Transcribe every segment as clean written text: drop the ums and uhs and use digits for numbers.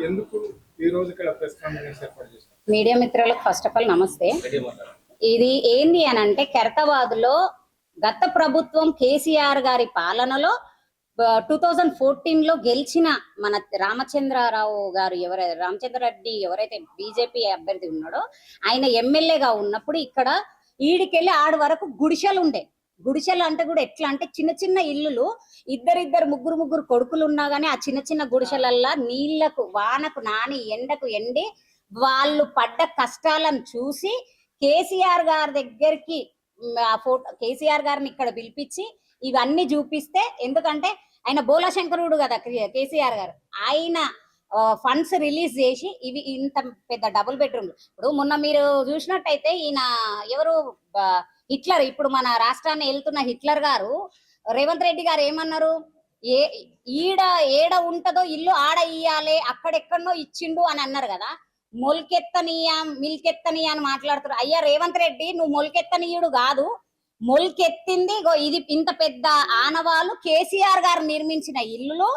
ఎందుకు ఈ రోజు ఇక్కడ ప్రెస్ కాన్ఫరెన్స్ ఏర్పాటు చేశారు? మీడియా మిత్రులకు ఫస్ట్ ఆఫ్ ఆల్ నమస్తే. ఇది ఏంది అని అంటే ఖైరతాబాద్లో గత ప్రభుత్వం కేసీఆర్ గారి పాలనలో 2014లో గెలిచిన మన రామచంద్రారావు గారు రామచంద్ర రెడ్డి ఎవరైతే బీజేపీ అభ్యర్థి ఉన్నాడో ఆయన ఎమ్మెల్యేగా ఉన్నప్పుడు ఇక్కడ ఈడికెళ్ళి ఆడి వరకు గుడిసెలు ఉండే. గుడిసెలు అంటే కూడా ఎట్లా అంటే చిన్న చిన్న ఇల్లులు, ఇద్దరు ముగ్గురు కొడుకులు ఉన్నా గానీ ఆ చిన్న చిన్న గుడిసెలల్లా నీళ్లకు వానకు నాని ఎండకు ఎండి వాళ్ళు పడ్డ కష్టాలను చూసి కేసీఆర్ గారి దగ్గరికి కేసీఆర్ గారిని ఇక్కడ పిలిపించి ఇవన్నీ చూపిస్తే, ఎందుకంటే ఆయన బోలాశంకరుడు కదా కేసీఆర్ గారు, ఆయన ఫండ్స్ రిలీజ్ చేసి ఇవి ఇంత పెద్ద డబుల్ బెడ్రూమ్లు. ఇప్పుడు మొన్న మీరు చూసినట్టయితే ఈయన ఎవరు హిట్లర్, ఇప్పుడు మన రాష్ట్రాన్ని వెళ్తున్న హిట్లర్ గారు రేవంత్ రెడ్డి గారు ఏమన్నారు, ఏడ ఉంటదో ఇల్లు ఆడ ఇయ్యాలి, అక్కడెక్కడనో ఇచ్చిండు అని అన్నారు కదా. మిల్కెత్తనియా అని మాట్లాడుతారు. అయ్యా రేవంత్ రెడ్డి, నువ్వు మొలకెత్తనీయుడు కాదు, మొలకెత్తింది ఇది ఇంత పెద్ద ఆనవాళ్ళు కేసీఆర్ గారు నిర్మించిన ఇల్లులు.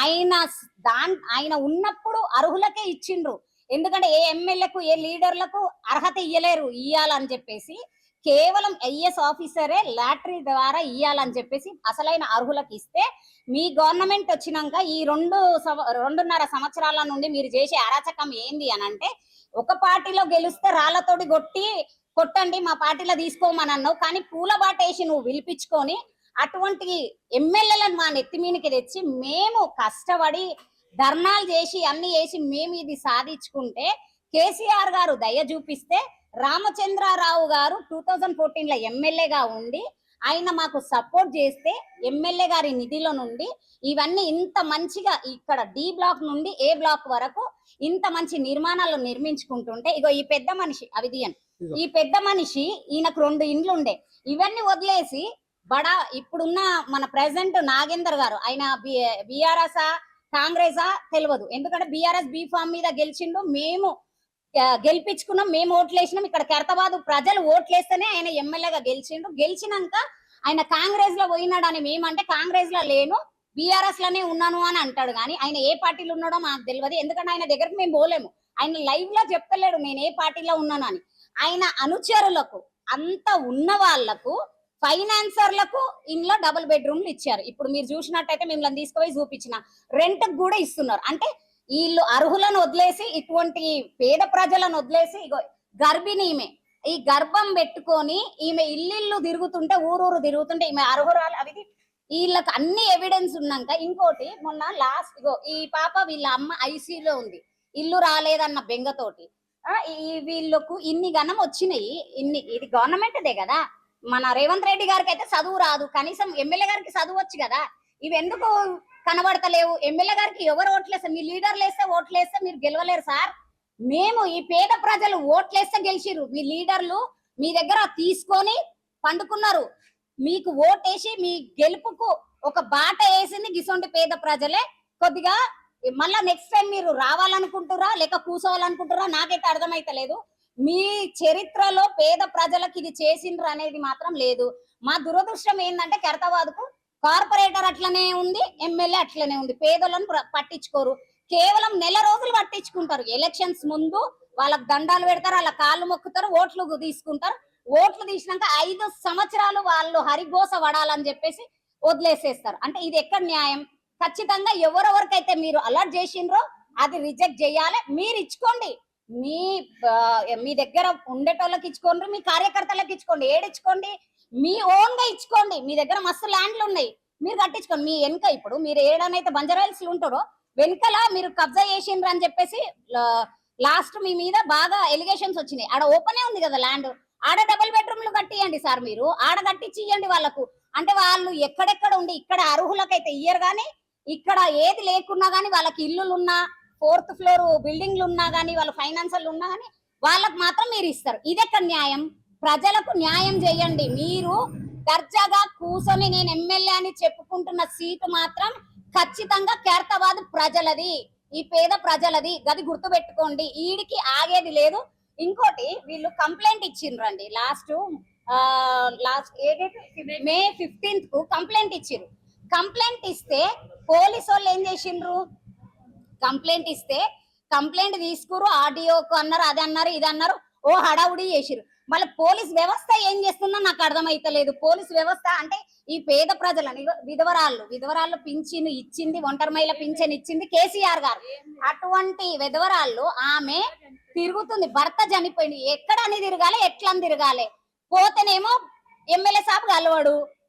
ఆయన ఉన్నప్పుడు అర్హులకే ఇచ్చిండ్రు. ఎందుకంటే ఏ ఎమ్మెల్యేకు ఏ లీడర్లకు అర్హత ఇయ్యాలని చెప్పేసి కేవలం ఐఏఎస్ ఆఫీసరే లాటరీ ద్వారా ఇయ్యాలని చెప్పేసి అసలైన అర్హులకు ఇస్తే, మీ గవర్నమెంట్ వచ్చినాక ఈ 2.5 సంవత్సరాల నుండి మీరు చేసే అరాచకం ఏంది అని అంటే, ఒక పార్టీలో గెలిస్తే రాళ్లతోటి కొట్టండి, మా పార్టీలో తీసుకోమని అన్నావు, కానీ పూల బాటేసి నువ్వు పిలిపించుకొని అటువంటి ఎమ్మెల్యేలను మా నెత్తిమీనికి తెచ్చి మేము కష్టపడి ధర్నాలు చేసి అన్ని చేసి మేము ఇది సాధించుకుంటే కేసీఆర్ గారు దయ చూపిస్తే, రామచంద్రారావు గారు 2014లో ఎమ్మెల్యేగా ఉండి ఆయన మాకు సపోర్ట్ చేస్తే ఎమ్మెల్యే గారి నిధిలో నుండి ఇవన్నీ ఇంత మంచిగా ఇక్కడ డి బ్లాక్ నుండి ఏ బ్లాక్ వరకు ఇంత మంచి నిర్మాణాలు నిర్మించుకుంటుంటే, ఇగో ఈ పెద్ద మనిషి అవిదియన్, ఈ పెద్ద మనిషి ఈయనకు 2 ఇండ్లు ఉండే, ఇవన్నీ వదిలేసి ఇప్పుడున్న మన ప్రెసిడెంట్ నాగేందర్ గారు, ఆయన బీఆర్ఎస్ కాంగ్రెసా తెలియదు, ఎందుకంటే బీఆర్ఎస్ బీ ఫామ్ మీద గెలిచిండు, మేము గెలిపించుకున్నాం, మేము ఓట్లేసినాం. ఇక్కడ ఖైరతాబాద్ ప్రజలు ఓట్లేస్తేనే ఆయన ఎమ్మెల్యేగా గెలిచిండు. గెలిచినాక ఆయన కాంగ్రెస్ లో పోయినాడని మేమంటే కాంగ్రెస్ లో లేను, బీఆర్ఎస్ లోనే ఉన్నాను అని అంటాడు. కానీ ఆయన ఏ పార్టీలో ఉన్నాడో మాకు తెలియదు, ఎందుకంటే ఆయన దగ్గరకు మేము పోలేము. ఆయన లైవ్ లో చెప్తలేడు నేను ఏ పార్టీలో ఉన్నాను అని. ఆయన అనుచరులకు అంత ఉన్న వాళ్లకు ఫైనాన్సర్లకు ఇంట్లో డబుల్ బెడ్రూమ్లు ఇచ్చారు. ఇప్పుడు మీరు చూసినట్టయితే మిమ్మల్ని తీసుకుపోయి చూపించిన రెంట్ కూడా ఇస్తున్నారు. అంటే వీళ్ళు అర్హులను వదిలేసి ఇటువంటి పేద ప్రజలను వదిలేసి గర్భిణి ఈమె ఈ గర్భం పెట్టుకొని ఈమె ఇల్లు తిరుగుతుంటే ఊరూరు తిరుగుతుంటే ఈమె అర్హురాలు, అవి వీళ్ళకి అన్ని ఎవిడెన్స్ ఉన్నాక. ఇంకోటి మొన్న లాస్ట్ ఈ పాప వీళ్ళ అమ్మ ఐసీలో ఉంది, ఇల్లు రాలేదన్న బెంగతోటి వీళ్ళకు ఇన్ని గణం వచ్చినాయి. ఇది గవర్నమెంట్దే కదా. మన రేవంత్ రెడ్డి గారికి అయితే చదువు రాదు, కనీసం ఎమ్మెల్యే గారికి చదువు వచ్చు కదా. ఇవి ఎందుకు కనబడతలేవు? ఎమ్మెల్యే గారికి ఎవరు ఓట్లేస్తారు? మీ లీడర్లు వేస్తే ఓట్లేస్తే మీరు గెలవలేరు సార్. మేము ఈ పేద ప్రజలు ఓట్లేస్తే గెలిచిర్రు, మీ లీడర్లు మీ దగ్గర తీసుకొని పండుకున్నారు. మీకు ఓటేసి మీ గెలుపుకు ఒక బాట వేసింది గిసొంటి పేద ప్రజలే. కొద్దిగా మళ్ళా నెక్స్ట్ టైం మీరు రావాలనుకుంటురా లేక కూర్చోవాలనుకుంటురా నాకైతే అర్థమైతలేదు. మీ చరిత్రలో పేద ప్రజలకు ఇది చేసిండ్రు అనేది మాత్రం లేదు. మా దురదృష్టం ఏంటంటే ఖైరతాబాద్కు కార్పొరేటర్ అట్లనే ఉంది, ఎమ్మెల్యే అట్లనే ఉంది. పేదలను పట్టించుకోరు, కేవలం నెల రోజులు పట్టించుకుంటారు. ఎలక్షన్స్ ముందు వాళ్ళకి దండాలు పెడతారు, వాళ్ళ కాళ్ళు మొక్కుతారు, ఓట్లు తీసుకుంటారు. ఓట్లు తీసినాక 5 సంవత్సరాలు వాళ్ళు హరిఘోష పడాలని చెప్పేసి వదిలేసేస్తారు. అంటే ఇది ఎక్కడ న్యాయం? ఖచ్చితంగా ఎవరెవరికైతే మీరు అలర్ట్ చేసిండ్రో అది రిజెక్ట్ చేయాలి. మీరు ఇచ్చుకోండి, మీ దగ్గర ఉండేటోళ్ళకి ఇచ్చుకోండి, మీ కార్యకర్తలకు ఇచ్చుకోండి, ఏడిచ్చుకోండి, మీ ఓన్ గా ఇచ్చుకోండి. మీ దగ్గర మస్తు ల్యాండ్లు ఉన్నాయి, మీరు కట్టించుకోండి. మీ వెనక ఇప్పుడు మీరు ఏడనైతే బంజారాయిల్స్ ఉంటారో వెనకలా మీరు కబ్జా చేసిండ్రు అని చెప్పేసి లాస్ట్ మీ మీద బాగా ఎలిగేషన్స్ వచ్చినాయి. ఆడ ఓపెనే ఉంది కదా ల్యాండ్, ఆడ డబుల్ బెడ్రూమ్లు కట్టియండి సార్, మీరు ఆడ కట్టించి ఇవ్వండి వాళ్ళకు. అంటే వాళ్ళు ఎక్కడెక్కడ ఉండి ఇక్కడ అర్హులకైతే ఇయ్యరు, కానీ ఇక్కడ ఏది లేకున్నా గానీ వాళ్ళకి ఇల్లులు ఉన్నా 4th ఫ్లోర్ బిల్డింగ్లు ఉన్నా గానీ వాళ్ళ ఫైనాన్షియల్ ఉన్నా గానీ వాళ్ళకు మాత్రం మీరు ఇస్తారు. ఇదెక్కడ న్యాయం? ప్రజలకు న్యాయం చేయండి. మీరు దర్జాగా కూర్చొని నేను ఎమ్మెల్యే అని చెప్పుకుంటున్న సీటు మాత్రం ఖచ్చితంగా ఖైరతాబాద్ ప్రజలది, ఈ పేద ప్రజలది, గది గుర్తు పెట్టుకోండి. ఈడికి ఆగేది లేదు. ఇంకోటి వీళ్ళు కంప్లైంట్ ఇచ్చిండ్రండి లాస్ట్ మే 15th కంప్లైంట్ ఇచ్చిర్రు. కంప్లైంట్ ఇస్తే పోలీసు వాళ్ళు ఏం చేసిండ్రు, కంప్లైంట్ ఇస్తే కంప్లైంట్ తీసుకురు, ఆడియోకు అన్నారు, అది అన్నారు, ఇది అన్నారు, ఓ హడావుడి చేసిరు. మళ్ళీ పోలీస్ వ్యవస్థ ఏం చేస్తుందో నాకు అర్థమైతలేదు. పోలీస్ వ్యవస్థ అంటే ఈ పేద ప్రజలని, విధవరాళ్ళు పింఛను ఇచ్చింది, ఒంటరి మహిళ పింఛన్ ఇచ్చింది కేసీఆర్ గారు. అటువంటి విధవరాళ్ళు ఆమె తిరుగుతుంది, భర్త చనిపోయింది, ఎక్కడని తిరగాలి, ఎట్లా తిరగాలి. పోతేనేమో ఎమ్మెల్యే సాబ్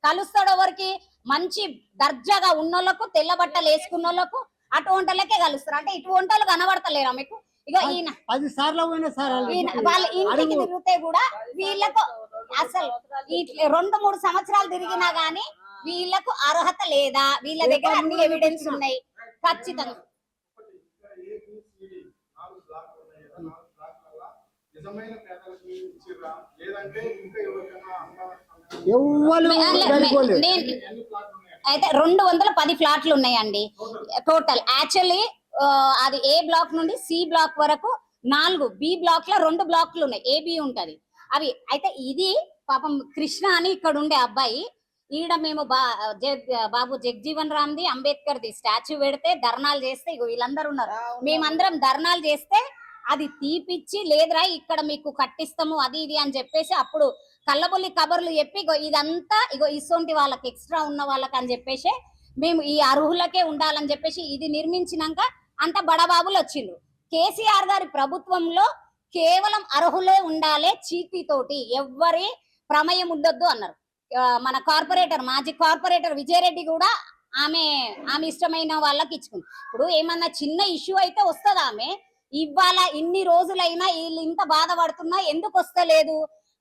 కలుస్తాడు ఎవరికి, మంచి దర్జాగా ఉన్నోళ్ళకు, తెల్ల బట్టలు వేసుకున్న వాళ్ళకు, అటువంటి వాళ్ళకే కలుస్తారు. అంటే ఇటువంటి వాళ్ళు కనబడతలేరా మీకు? ఇక ఈయన 10 సార్లు పోయినా సార్ వాళ్ళ ఇంటికి తిరిగితే కూడా వీళ్ళకు అసలు 2-3 సంవత్సరాలు తిరిగినా గానీ వీళ్ళకు అర్హత లేదా? వీళ్ళ దగ్గర అన్ని ఎవిడెన్స్ ఉన్నాయి ఖచ్చితంగా. అయితే 210 ఫ్లాట్లు ఉన్నాయండి టోటల్. యాక్చువల్లీ అది ఏ బ్లాక్ నుండి సి బ్లాక్ వరకు 4, బి బ్లాక్ లో 2 బ్లాక్లు ఉన్నాయి, ఏబి ఉంటది అవి. అయితే ఇది పాపం కృష్ణ అని ఇక్కడ ఉండే అబ్బాయి, ఈడ మేము బాబు జగజీవన్ రామ్ ది, అంబేద్కర్ ది స్టాచ్యూ పెడితే ధర్నాలు చేస్తే, ఇగో వీళ్ళందరూ ఉన్నారు, మేమందరం ధర్నాలు చేస్తే అది తీపిచ్చి, లేదురా ఇక్కడ మీకు కట్టిస్తాము అది ఇది అని చెప్పేసి అప్పుడు కళ్ళబొల్లి కబర్లు చెప్పి, ఇగో ఇదంతా ఇగో ఇసొంటి వాళ్ళకి, ఎక్స్ట్రా ఉన్న వాళ్ళకి అని చెప్పేసి, మేము ఈ అర్హులకే ఉండాలని చెప్పేసి ఇది నిర్మించినాక అంత బడబాబులు వచ్చిండ్రు. కేసీఆర్ గారి ప్రభుత్వంలో కేవలం అర్హులే ఉండాలి, చీటీతోటి ఎవ్వరి ప్రమేయం ఉండొద్దు అన్నారు. మన కార్పొరేటర్, మాజీ కార్పొరేటర్ విజయరెడ్డి కూడా ఆమె ఇష్టమైన వాళ్ళకి ఇచ్చుకుంది. ఇప్పుడు ఏమన్నా చిన్న ఇష్యూ అయితే వస్తుంది, ఆమె ఇవాళ ఇన్ని రోజులైనా వీళ్ళు ఇంత బాధపడుతున్నా ఎందుకు వస్తలేదు?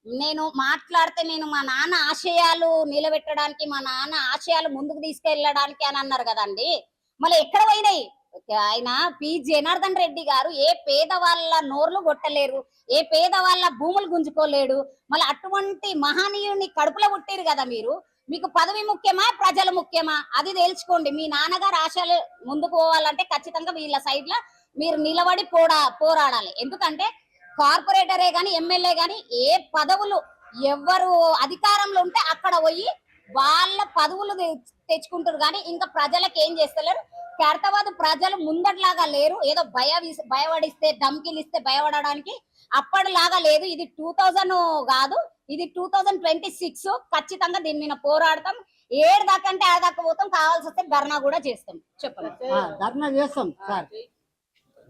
నేను మాట్లాడితే నేను మా నాన్న ఆశయాలు నిలబెట్టడానికి, మా నాన్న ఆశయాలు ముందుకు తీసుకెళ్ళడానికి అని అన్నారు కదండి, మళ్ళీ ఎక్కడ పోయినాయి? ఆయన పి జనార్దన్ రెడ్డి గారు ఏ పేదవాళ్ళ నోర్లు కొట్టలేరు, ఏ పేదవాళ్ళ భూములు గుంజుకోలేడు. మళ్ళీ అటువంటి మహనీయుని కడుపులో పుట్టారు కదా మీరు. మీకు పదవి ముఖ్యమా, ప్రజలు ముఖ్యమా? అది తెలుసుకోండి. మీ నాన్నగారు ఆశలు ముందుకు పోవాలంటే ఖచ్చితంగా వీళ్ళ సైడ్ లో మీరు నిలబడి పోరాడాలి. ఎందుకంటే కార్పొరేటరే గాని, ఎమ్మెల్యే గాని, ఏ పదవులు ఎవరు అధికారంలో ఉంటే అక్కడ పోయి వాళ్ళ పదవులు తెచ్చుకుంటారు కానీ ఇంకా ప్రజలకు ఏం చేస్తలేరు. ఖైరతాబాద్ ప్రజలు ముందట్లాగా లేరు. ఏదో భయపడిస్తే, ధమ్కిలు ఇస్తే భయపడడానికి అప్పటిలాగా లేదు. ఇది 2000 కాదు, ఇది 2026. ఖచ్చితంగా దీని మీద పోరాడతాం. ఏడు దాకా అంటే ఆడ దాకా పోతాం, కావాల్సి వస్తే ధర్నా కూడా చేస్తాం. చెప్పండి. ధర్నా చేస్తాం సార్,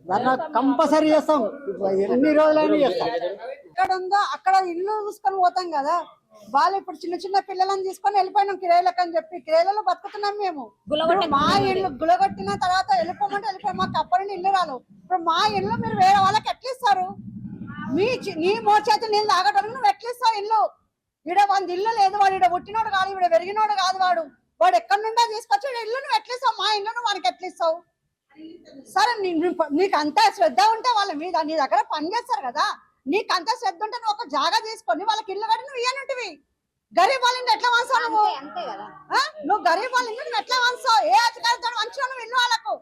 ధర్నా కంపల్సరీ చేస్తాం, ఎన్ని రోజులైనా చేస్తాం. ఎక్కడ ఉందో అక్కడ ఇల్లు చూసుకొని పోతాం కదా. వాళ్ళు ఇప్పుడు చిన్న చిన్న పిల్లలను తీసుకొని వెళ్ళిపోయినాం కిరాయిలకు అని చెప్పి, కిరాయిలలో బతుకుతున్నాం మేము. మా ఇల్లు గులగొట్టిన తర్వాత వెళ్ళిపోమంటే వెళ్ళిపోయి, మాకు అప్పటి ఇల్లు రాదు. ఇప్పుడు మా ఇల్లు మీరు వేరే వాళ్ళకి ఎట్లా ఇస్తారు? నీ మోచేతులు నీళ్ళు తాగడానికి నువ్వు ఎట్లా ఇస్తావు ఇల్లు? ఈడ వాడి ఇల్లు లేదు, వాడు ఈడ పుట్టినోడు కాదు, ఈడ పెరిగినోడు కాదు, వాడు ఎక్కడి నుండో తీసుకొచ్చి ఇల్లు నువ్వు ఎట్లా ఇస్తావు? మా ఇల్లు వానికి ఎట్లా ఇస్తావు? సరే నీకు అంత శ్రద్ధ ఉంటే వాళ్ళ మీద, నీ దగ్గర పని చేస్తారు కదా, నీకు అంత శ్రద్ధ ఉంటే నువ్వు ఒక జాగా తీసుకొని వాళ్ళకి ఇల్లు కట్టి నువ్వు ఇయ్యనుంటివి. గరీబ్ వాళ్ళ ఇంటి ఎట్లా వంచావు నువ్వు? నువ్వు గరీబ్ వాళ్ళ ఇంటి నువ్వు ఎట్లా వంచావు? ఏ అధికారితో వంచావు నువ్వు ఇల్లు వాళ్ళకు?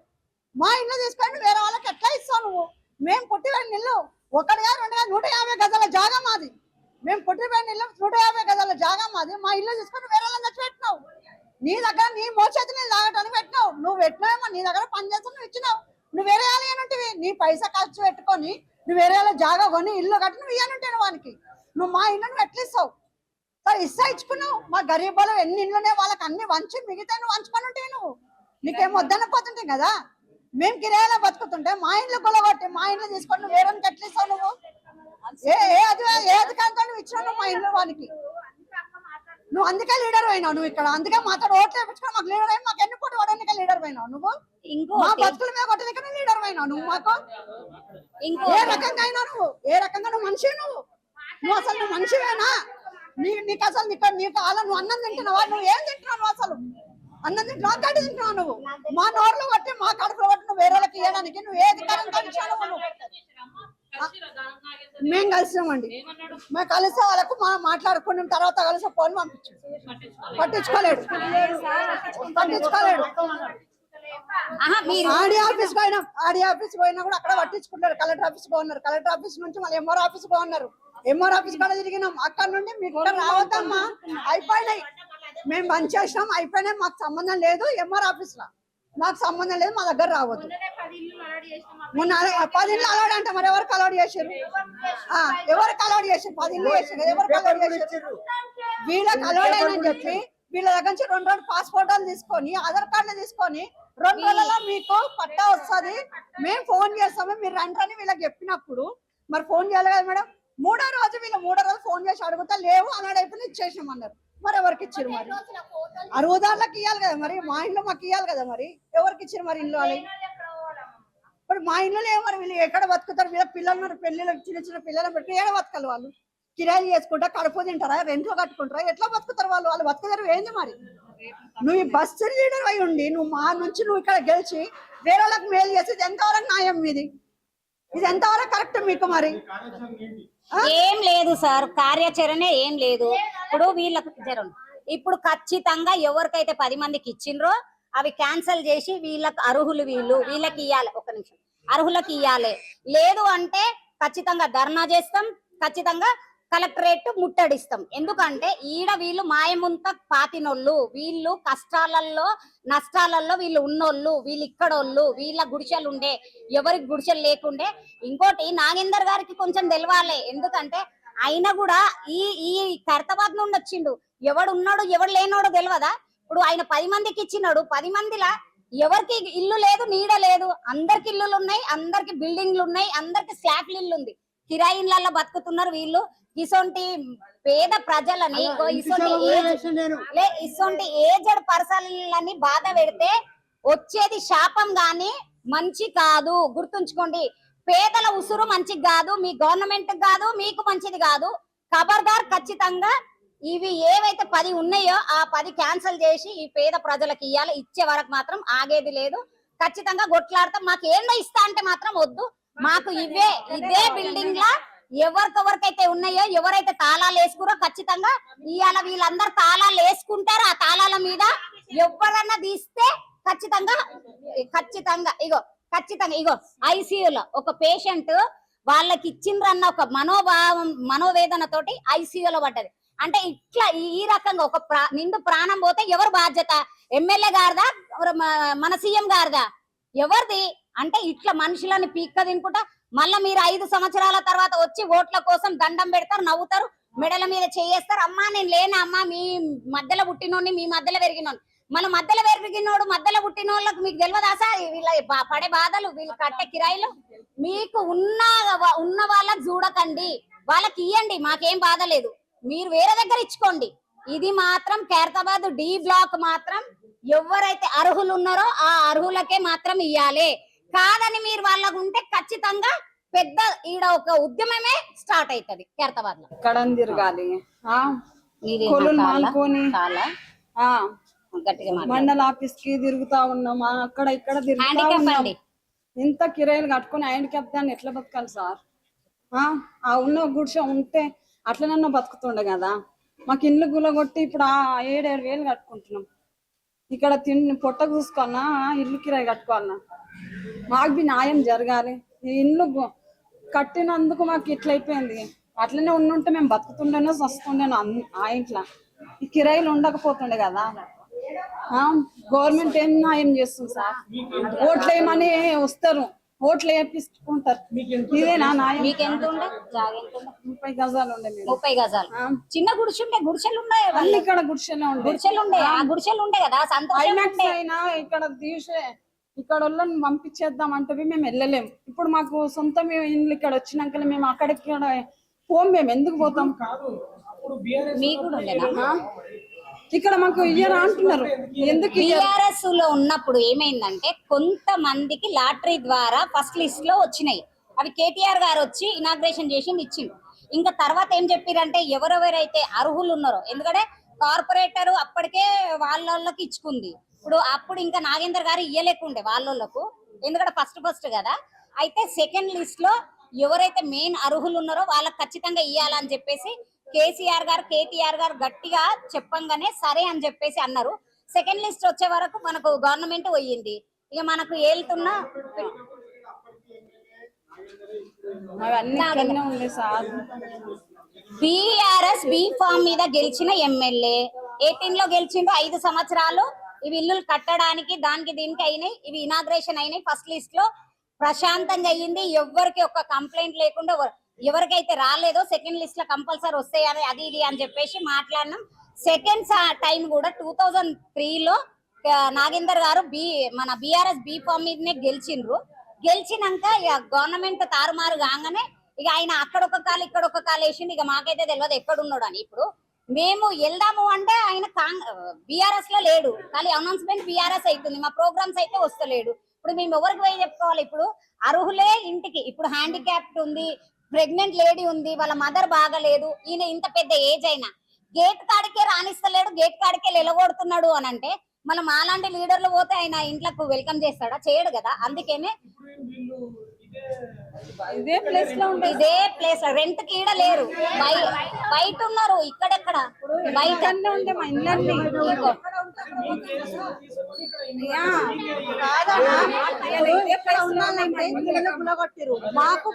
మా ఇల్లు తీసుకొని వేరే వాళ్ళకి ఎట్లా ఇస్తావు నువ్వు? మేము పుట్టిపోయిన ఇల్లు 1 2 150 గజాల జాగా మాది. మేము పుట్టిపోయిన ఇల్లు 150 గజాల జాగా మాది. మా ఇల్లు తీసుకొని వేరే వాళ్ళని తెచ్చి పెట్టినావు. నీ దగ్గర నీ మోచేతి నీళ్ళు తాగటానికి పెట్టినావు. నువ్వు పెట్టినావేమో, నీ దగ్గర పని చేస్తా నువ్వు ఇచ్చినావు. నువ్వు వేరే వాళ్ళు ఏనుంటివి? నీ పైసా ఖర్చు పెట్టుకొని నువ్వు వేరే వాళ్ళ జాగా కొని ఇల్లు కట్టి నువ్వు ఇయ్యనుంటాను వానికి. నువ్వు మా ఇల్లు నువ్వు ఎట్లా ఇస్తావు? సరే ఇస్తా ఇచ్చుకున్నావు. మా గరీబాలు ఎన్ని ఇల్లునే వాళ్ళకి అన్ని వంచి మిగతా నువ్వు వంచుకొని ఉంటాయి. నువ్వు నీకేం వద్దన పోతుంటాయి కదా. మేము కిరాయిలో బతుకుతుంటే మా ఇంట్లో గొలగొట్టి మా ఇంట్లో తీసుకొని నువ్వు వేరే ఎట్లా ఇస్తావు? నువ్వు ఏ అధికారంతో నువ్వు ఇచ్చినావు నువ్వు మా ఇల్లు వానికి? నువ్వు అందుకే లీడర్ అయినావు. నువ్వు ఇక్కడ అందుకే మాతో ఓట్లు వేయించుకొని మాకు లీడర్ అయ్యి మాకు ఎన్ని పోటీ పడడానికి లీడర్ అయినావు. నువ్వు మా బతుకుల మీద కొట్టడానికి లీడర్ అయినావు. నువ్వు మాకు ఏ రకంగా అయినా నువ్వు, ఏ రకంగా నువ్వు మనిషి? నువ్వు అసలు నువ్వు మనిషివేనా? నీకు అసలు నీకు అలా నువ్వు అన్నం తింటున్నావా? నువ్వు ఏం తింటున్నావు? నువ్వు అసలు అన్నం తింటున్నావు, గడ్డి తింటున్నావు. నువ్వు మా నోర్లు కొట్టి మా కడుపులో కొట్టి నువ్వు వేరే వాళ్ళకి ఇవ్వడానికి నువ్వు ఏ అధికారం కలిసావు? నువ్వు మేము కలిసామండి. మేము కలిసే వాళ్ళకు మాట్లాడుకున్న తర్వాత కలిసి ఫోన్ పట్టించుకోలేడు. ఆడి ఆఫీస్ పోయినా కూడా అక్కడ పట్టించుకుంటారు. కలెక్టర్ ఆఫీస్ పోన్నారు, కలెక్టర్ ఆఫీస్ నుంచి మళ్ళీ ఎంఆర్ ఆఫీస్ పోన్నారు. ఎంఆర్ ఆఫీస్ కూడా తిరిగినాం. అక్కడ నుండి మీకు ఇక్కడ రావద్దమ్మా, అయిపోయినాయి, మేము బంద్ చేసినాం, అయిపోయినాయి, మాకు సంబంధం లేదు ఎంఆర్ ఆఫీస్ లో. నాకు సంబంధం లేదు, మా దగ్గర రావద్దు. మొన్న 10 ఇళ్ళు అలవాడు అంట, మరి ఎవరికి అలవాడు చేశారు? ఎవరికి అలవాడు చేశారు? 10 ఇళ్ళు చేశారు, ఎవరికి అలవాడు చేశారు? వీళ్ళకి అలవాడు అని చెప్పి వీళ్ళ దగ్గర నుంచి 2 రోజులు పాస్పోర్ట్లు తీసుకొని ఆధార్ కార్డులు తీసుకొని 2 రోజులలో మీకు పట్టా వస్తుంది, మేము ఫోన్ చేస్తాము మీరు రండి వీళ్ళకి చెప్పినప్పుడు మరి ఫోన్ చేయాలి కదా మేడం. 3వ రోజు వీళ్ళు 3వ రోజు ఫోన్ చేసి అడుగుతా లేవు అన్నాడు, అయిపోయి ఇచ్చేసామన్నారు. మరి ఎవరికి ఇచ్చారు? మరి అరువుదారులకు ఇవ్వాలి కదా, మరి మా ఇంట్లో మాకు ఇవ్వాలి కదా, మరి ఎవరికి ఇచ్చారు? మరి ఇంట్లో వాళ్ళు ఇప్పుడు మా ఇంట్లో లేవు, మరి వీళ్ళు ఎక్కడ బతుకుతారు? వీళ్ళ పిల్లలు పెళ్ళిళ్ళు చిన్న చిన్న పిల్లలు పెట్టి ఏడ బతకాలి? వాళ్ళు కిరాయిలు చేసుకుంటా కడుపు తింటారా, రెంట్లో కట్టుకుంటారా, ఎట్లా బతుకుతారు వాళ్ళు? వాళ్ళు బతుకుతారు ఏంది? మరి నువ్వు ఈ బస్సు లీడర్ అయి ఉండి నువ్వు మా నుంచి నువ్వు ఇక్కడ గెలిచి వేరే వాళ్ళకి మేలు చేసి ఇది ఎంతవరకు న్యాయం? మీది ఇది ఎంతవరకు కరెక్ట్ మీకు? మరి ఏం లేదు సార్, కార్యాచరణ ఏం లేదు. ఇప్పుడు వీళ్ళకి ఇప్పుడు ఖచ్చితంగా ఎవరికైతే 10 మందికి ఇచ్చిండ్రో అవి క్యాన్సిల్ చేసి వీళ్ళకి అర్హులు వీళ్ళకి ఇవ్వాలి. ఒక నిమిషం, అర్హులకి ఇవ్వాలి. లేదు అంటే ఖచ్చితంగా ధర్నా చేస్తాం, ఖచ్చితంగా కలెక్టరేట్ ముట్టడిస్తాం. ఎందుకంటే ఈడ వీళ్ళు మాయముంత పాతినోళ్ళు, వీళ్ళు కష్టాలలో నష్టాలలో వీళ్ళు ఉన్నోళ్ళు, వీళ్ళు ఇక్కడోళ్ళు, వీళ్ళ గుడిసెలు ఉండే ఎవరికి గుడిసెలు లేకుండే. ఇంకోటి నాగేందర్ గారికి కొంచెం తెలవాలి, ఎందుకంటే ఆయన కూడా ఈ ఖైరతాబాద్ నుండి వచ్చిండు. ఎవడు ఉన్నాడు ఎవడు లేనోడు తెలియదా? ఇప్పుడు ఆయన 10 మందికి ఇచ్చినాడు, 10 మందిలా ఎవరికి ఇల్లు లేదు, నీడ లేదు. అందరికి ఇల్లులు ఉన్నాయి, అందరికి బిల్డింగ్లు ఉన్నాయి, అందరికి స్లాబ్లు ఇల్లు ఉంది. కిరాయి ఇళ్లలో బతుకుతున్నారు వీళ్ళు. ఇసొంటి పేద ప్రజలని ఇసొంటి ఏజెడ్ పర్సన్లని బాధ పెడితే వచ్చేది శాపం గాని మంచి కాదు. గుర్తుంచుకోండి, పేదల ఉసురు మంచిది కాదు, మీ గవర్నమెంట్ కాదు, మీకు మంచిది కాదు. ఖబర్దార్, ఖచ్చితంగా ఇవి ఏవైతే 10 ఉన్నాయో ఆ 10 క్యాన్సిల్ చేసి ఈ పేద ప్రజలకు ఇవ్వాలి. ఇచ్చే వరకు మాత్రం ఆగేది లేదు. ఖచ్చితంగా కొట్లాడతాం. మాకు ఏందో ఇస్తా అంటే మాత్రం వద్దు. మాకు ఇదే బిల్డింగ్ లా ఎవరికెవరికైతే ఉన్నాయో, ఎవరైతే తాళాలు వేసుకురో ఖచ్చితంగా ఇవాళ వీళ్ళందరూ తాళాలు వేసుకుంటారు. ఆ తాళాల మీద ఎవరన్నా తీస్తే ఖచ్చితంగా ఇగో ఐసీయూలో ఒక పేషెంట్ వాళ్ళకి ఇచ్చిండ్రన్న ఒక మనోవేదన తోటి ఐసీయూలో పడ్డది. అంటే ఇట్లా ఈ రకంగా ఒక నిండు ప్రాణం పోతే ఎవరు బాధ్యత? ఎమ్మెల్యే గారిదా, మన సీఎం గారిదా, ఎవరిది? అంటే ఇట్లా మనుషులని పీక్క తినుకుంటా మళ్ళా మీరు 5 సంవత్సరాల తర్వాత వచ్చి ఓట్ల కోసం దండం పెడతారు, నవ్వుతారు, మెడల మీద చేయేస్తారు. అమ్మా నేను లేనా అమ్మా, మీ మధ్యలో పుట్టినోడిని, మీ మధ్యలో పెరిగినోడిని. మన మధ్యలో పెరిగినోడు మధ్యలో పుట్టినోళ్ళకి మీకు తెలియదా సార్ వీళ్ళ పడే బాధలు, వీళ్ళు కట్టే కిరాయిలు? మీకు ఉన్న వాళ్ళకి చూడకండి, వాళ్ళకి ఇయ్యండి, మాకేం బాధ లేదు. మీరు వేరే దగ్గర ఇచ్చుకోండి. ఇది మాత్రం ఖైరతాబాద్ డి బ్లాక్ మాత్రం ఎవరైతే అర్హులు ఉన్నారో ఆ అర్హులకే మాత్రం ఇయ్యాలి. కాదని మీరు వాళ్ళకు ఉంటే ఖచ్చితంగా పెద్ద ఈడ ఒక ఉద్యమమే స్టార్ట్ అవుతుంది ఖైరతాబాద్ లో. ఎక్కడ తిరగాలి? మండల ఆఫీస్ కి తిరుగుతా ఉన్నాం, అక్కడ ఇక్కడ తిరుగుతా ఉన్నాం. ఇంత కిరాయిలు కట్టుకుని హ్యాండిక్యాప్ దాన్ని ఎట్లా బతకాలి సార్? ఆ ఉన్న గుడిసె ఉంటే అట్లనన్నా బతుకుతుండే కదా. మాకు ఇల్లు గులగొట్టి ఇప్పుడు 7,000 వేలు కట్టుకుంటున్నాం. ఇక్కడ పొట్ట చూసుకోవాలన్నా, ఇల్లు కిరాయి కట్టుకోవాలన్నా, మాకు న్యాయం జరగాలి. ఈ ఇల్లు కట్టినందుకు మాకు ఇట్లా అయిపోయింది. అట్లనే ఉండుంటే మేము బతుకుతుండేనో వస్తుండేనో ఆ ఇంట్లో. ఈ కిరాయిలు ఉండకపోతుండే కదా. గవర్నమెంట్ ఏం న్యాయం చేస్తుంది సార్? ఓట్లు వేయమని వస్తారు, ఓట్లు వేయించుకుంటారు. ఇదేనా న్యాయం? మీకు ఎంత ఉండే? 30 గజాలు ఉండే. 30 గజాలు చిన్న గుడిసెలు ఉన్నాయి. అన్ని ఇక్కడ గుడిసెలు ఉండే కదా. అయినా ఇక్కడ తీసే ఇక్కడ వాళ్ళని పంపించేద్దాం అంటే మేము వెళ్ళలేము. ఇప్పుడు మాకు సొంత ఇల్లు ఇక్కడ వచ్చినాక మేము అక్కడిక్కడ పోం. మేము ఎందుకు పోతాం? ఇక్కడ మాకు ఇయ్యరా అంటున్నారు. ఎందుకు? టిఆర్ఎస్ లో ఉన్నప్పుడు ఏమైందంటే కొంతమందికి లాటరీ ద్వారా ఫస్ట్ లిస్ట్ లో వచ్చినాయి. అవి కేటీఆర్ గారు వచ్చి ఇనాగ్రేషన్ చేసి ఇచ్చిండు. ఇంకా తర్వాత ఏం చెప్పారంటే ఎవరెవరైతే అర్హులు ఉన్నారో, ఎందుకంటే కార్పొరేటర్ అప్పటికే వాళ్ళకి ఇచ్చుకుంది. అప్పుడు ఇంకా నాగేందర్ గారు ఇయ్యలేకుండే వాళ్ళకు, ఎందుకంటే ఫస్ట్ కదా. అయితే సెకండ్ లిస్ట్ లో ఎవరైతే మెయిన్ అర్హులు ఉన్నారో వాళ్ళకి ఖచ్చితంగా ఇయ్యాలని చెప్పేసి కేటీఆర్ గారు గట్టిగా చెప్పంగానే సరే అని చెప్పేసి అన్నారు. సెకండ్ లిస్ట్ వచ్చే వరకు మనకు గవర్నమెంట్ పోయింది. ఇక మనకు ఏళ్తున్న BRS B ఫామ్ మీద గెలిచిన ఎమ్మెల్యే 18 లో గెలిచిండు. 5 సంవత్సరాలు ఇవి ఇల్లులు కట్టడానికి దానికి దీనికి అయినాయి. ఇవి ఇనాగ్రేషన్ అయినాయి. ఫస్ట్ లిస్ట్ లో ప్రశాంతంగా అయ్యింది. ఎవరికి ఒక్క కంప్లైంట్ లేకుండా ఎవరికైతే రాలేదో సెకండ్ లిస్ట్ లో కంపల్సరీ వస్తాయి అని అది ఇది అని చెప్పేసి మాట్లాడినాం. సెకండ్ టైం కూడా 2003లో నాగేందర్ గారు మన బీఆర్ఎస్ బీ ఫామ్ మీదనే గెలిచిండ్రు. గెలిచినాక ఇక గవర్నమెంట్ తారుమారు కాగానే ఇక ఆయన అక్కడ ఒక కాలు ఇక్కడ ఒక కాలు వేసిండు. ఇక మాకైతే తెలియదు ఎక్కడున్నాడు అని. ఇప్పుడు మేము వెళ్దాము అంటే ఆయన బీఆర్ఎస్ లో లేడు, కానీ అనౌన్స్మెంట్ బీఆర్ఎస్ అవుతుంది, మా ప్రోగ్రామ్స్ అయితే వస్తలేడు. ఇప్పుడు మేము ఎవరికి పోయి చెప్పుకోవాలి? ఇప్పుడు అర్హులే ఇంటికి, ఇప్పుడు హ్యాండిక్యాప్ట్ ఉంది, ప్రెగ్నెంట్ లేడీ ఉంది, వాళ్ళ మదర్ బాగలేదు, ఈయన ఇంత పెద్ద ఏజ్ అయినా గేట్ కాడికే రాణిస్తలేడు, గేట్ కాడికే నిలగొడుతున్నాడు అని అంటే మళ్ళీ మాలాంటి లీడర్లు పోతే ఆయన ఇంట్లోకి వెల్కమ్ చేస్తాడా? చేయడు కదా. అందుకనే ఇదే ప్లేస్ లో ఉండే ఇదే ప్లేస్ రెంట్ కి ఈడ లేరు, బయట ఉన్నారు. ఇక్కడెక్కడ బయట ఉండే మా ఇళ్ళన్నీ కాదన్నా, ఇప్పుడు ఇక్కడ ఉన్నానంటే ఇళ్ళని గులగొట్టిరు. మాకు